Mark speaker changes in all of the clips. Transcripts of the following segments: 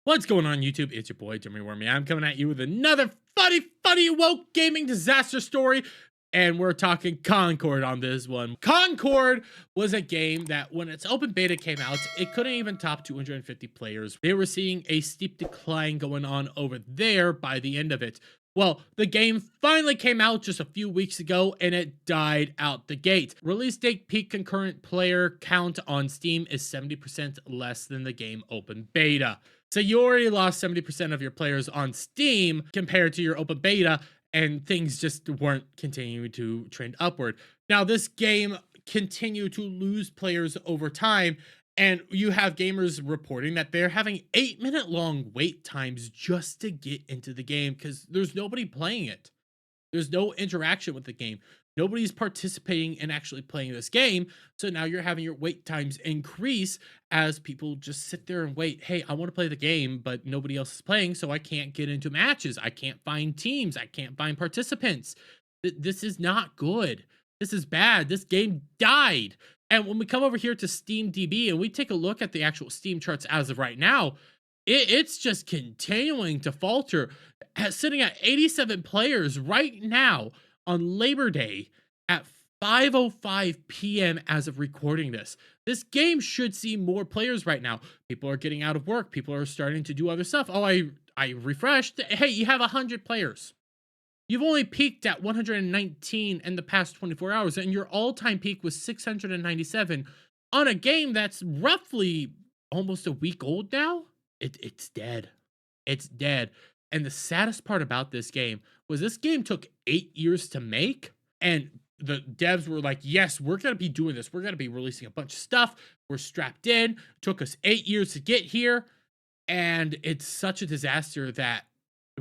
Speaker 1: What's going on YouTube? It's your boy Jimmy Wormy. I'm coming at you with another funny woke gaming disaster story, and we're talking Concord on this one. Concord was a game that when its open beta came out, it couldn't even top 250 players. They were seeing a steep decline going on over there by the end of it. Well, the game finally came out just a few weeks ago and it died out the gate. Release date peak concurrent player count on Steam is 70% less than the game open beta. So you already lost 70% of your players on Steam compared to your open beta, and things just weren't continuing to trend upward. Now, this game continued to lose players over time, and you have gamers reporting that they're having 8-minute long wait times just to get into the game because there's nobody playing it. There's no interaction with the game. Nobody's participating in actually playing this game. So now you're having your wait times increase as people just sit there and wait. Hey, I want to play the game, but nobody else is playing, so I can't get into matches. I can't find teams. I can't find participants. This is not good. This is bad. This game died. And when we come over here to SteamDB and we take a look at the actual Steam charts as of right now, it's just continuing to falter, sitting at 87 players right now on Labor Day at 5:05 p.m. as of recording this. This game should see more players right now. People are getting out of work. People are starting to do other stuff. Oh, I refreshed. Hey, you have 100 players. You've only peaked at 119 in the past 24 hours, and your all-time peak was 697 on a game that's roughly almost a week old now. It's dead. It's dead. And the saddest part about this game was this game took 8 years to make, and the devs were like, yes, we're going to be doing this. We're going to be releasing a bunch of stuff. We're strapped in. It took us 8 years to get here, and it's such a disaster that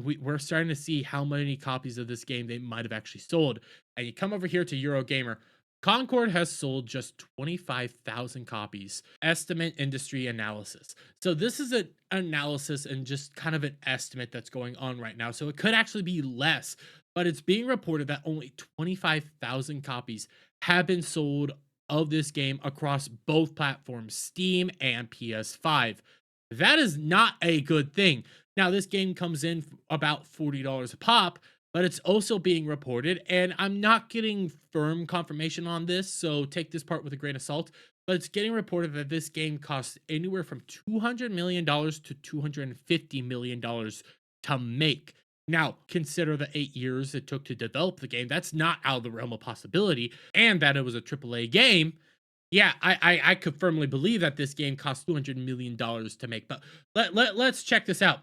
Speaker 1: we're starting to see how many copies of this game they might have actually sold. And you come over here to Eurogamer. Concord has sold just 25,000 copies. Estimate industry analysis. So this is an analysis and just kind of an estimate that's going on right now. So it could actually be less, but it's being reported that only 25,000 copies have been sold of this game across both platforms, Steam and PS5. That is not a good thing. Now, this game comes in about $40 a pop, but it's also being reported, and I'm not getting firm confirmation on this, so take this part with a grain of salt, but it's getting reported that this game costs anywhere from $200 million to $250 million to make. Now, consider the 8 years it took to develop the game. That's not out of the realm of possibility, and that it was a AAA game. Yeah, I could firmly believe that this game cost $200 million to make, but let's check this out.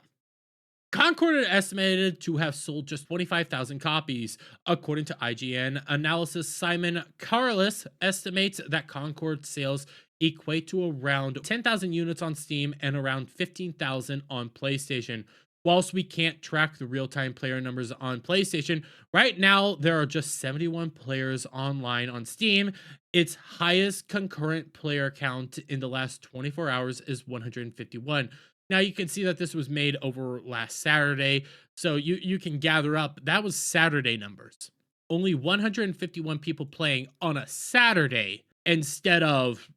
Speaker 1: Concord is estimated to have sold just 25,000 copies. According to IGN analysis, Simon Carlis estimates that Concord sales equate to around 10,000 units on Steam and around 15,000 on PlayStation. Whilst we can't track the real-time player numbers on PlayStation, right now there are just 71 players online on Steam. Its highest concurrent player count in the last 24 hours is 151. Now, you can see that this was made over last Saturday, so you can gather up, that was Saturday numbers. Only 151 people playing on a Saturday instead of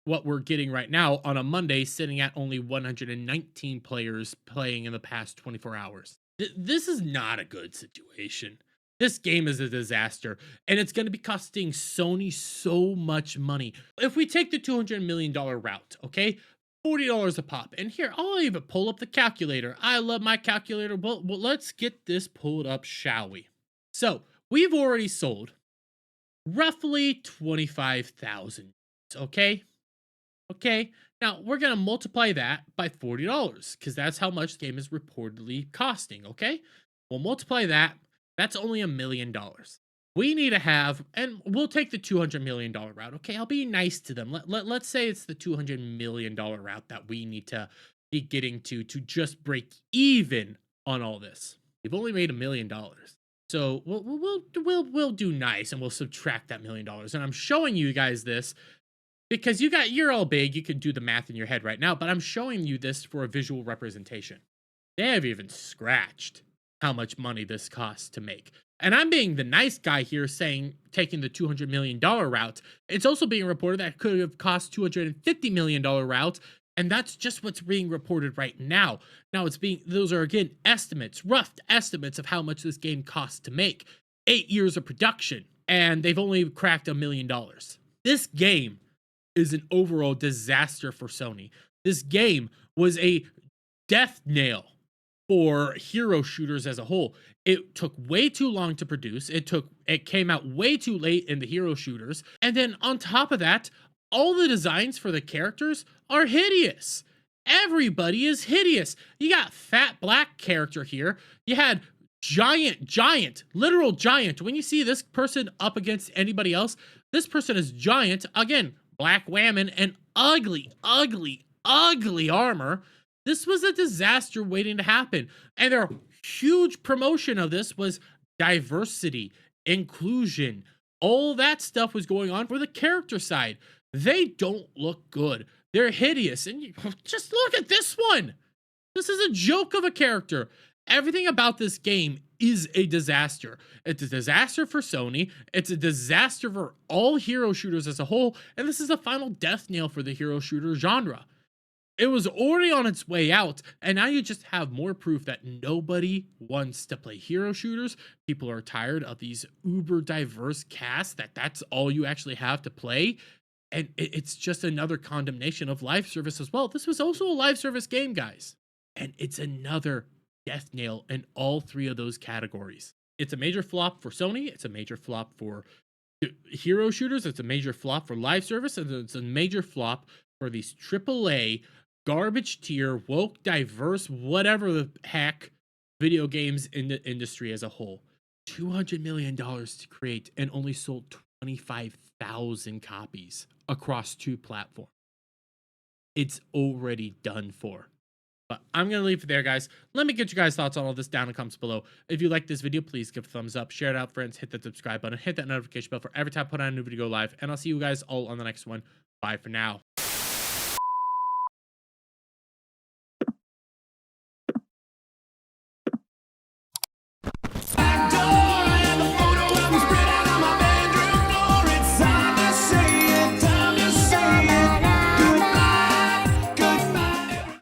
Speaker 1: what we're getting right now on a Monday, sitting at only 119 players playing in the past 24 hours. This is not a good situation. This game is a disaster, and it's going to be costing Sony so much money. If we take the $200 million route, okay? $40 a pop. And here, I'll even pull up the calculator. I love my calculator. Well, let's get this pulled up, shall we? So, we've already sold roughly 25,000, okay? Okay, now we're going to multiply that by $40 because that's how much the game is reportedly costing, okay? We'll multiply that. That's only $1 million. We need to have, and we'll take the $200 million route, okay? I'll be nice to them. Let's say it's the $200 million route that we need to be getting to just break even on all this. We've only made $1 million. So we'll do nice, and we'll subtract that $1 million. And I'm showing you guys this because you're all big. You can do the math in your head right now, but I'm showing you this for a visual representation. They have even scratched how much money this costs to make. And I'm being the nice guy here saying taking the $200 million route. It's also being reported that it could have cost $250 million route And that's just what's being reported right now. Now those are again estimates, rough estimates of how much this game costs to make. 8 years of production, and they've only cracked $1 million. This game is an overall disaster for Sony. This game was a death nail for hero shooters as a whole. It took way too long to produce. It came out way too late in the hero shooters. And then on top of that, all the designs for the characters are hideous. Everybody is hideous. You got fat black character here. You had giant, literal giant. When you see this person up against anybody else, this person is giant. Again, black whammon and ugly armor. This was a disaster waiting to happen. And their huge promotion of this was diversity, inclusion, all that stuff was going on for the character side. They don't look good. They're hideous. And just look at this one. This is a joke of a character. Everything about this game is a disaster. It's a disaster for Sony. It's a disaster for all hero shooters as a whole. And this is the final death nail for the hero shooter genre. It was already on its way out, and now you just have more proof that nobody wants to play hero shooters. People are tired of these uber diverse casts, that's all you actually have to play. And it's just another condemnation of live service as well. This was also a live service game, guys. And it's another death nail in all three of those categories. It's a major flop for Sony. It's a major flop for hero shooters. It's a major flop for live service. And it's a major flop for these AAA garbage tier, woke, diverse, whatever the heck video games in the industry as a whole. $200 million to create and only sold 25,000 copies across 2 platforms. It's already done for. But I'm going to leave it there, guys. Let me get you guys' thoughts on all this down in the comments below. If you like this video, please give a thumbs up, share it out, friends, hit that subscribe button, hit that notification bell for every time I put on a new video live, and I'll see you guys all on the next one. Bye for now.